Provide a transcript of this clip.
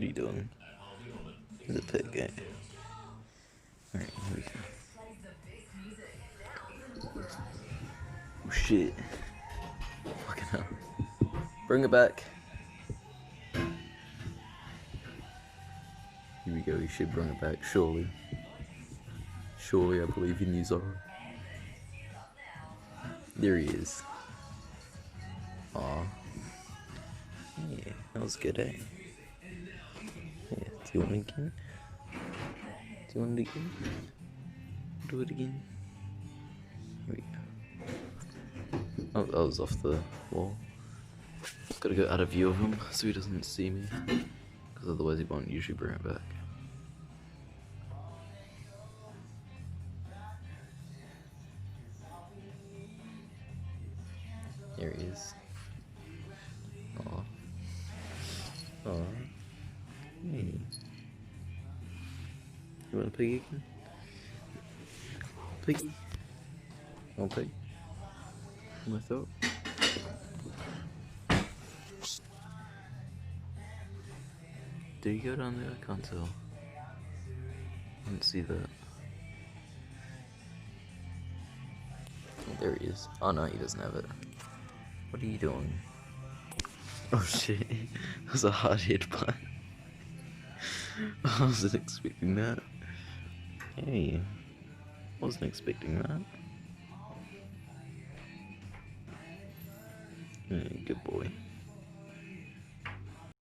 What are you doing? It's a pit game. Alright, here we go. Oh shit. Fucking hell. Bring it back. Here we go, he should bring it back, surely. Surely I believe in you, Zoro. There he is. Aw. Yeah, that was good, eh? Yeah, do you want it again? Do you want it again? Do it again. Here we go. Oh, that was off the wall. Just gotta go out of view of him so he doesn't see me. Because otherwise he won't usually bring it back. There he is. Aw. Aw. Hey. You want a piggy again? Piggy? Want pig? My throat? Did he go down there? I can't tell. I didn't see that. Oh, there he is. Oh no, he doesn't have it. What are you doing? Oh shit. That was a hard hit punt. I wasn't expecting that. Hey. Wasn't expecting that. Good boy.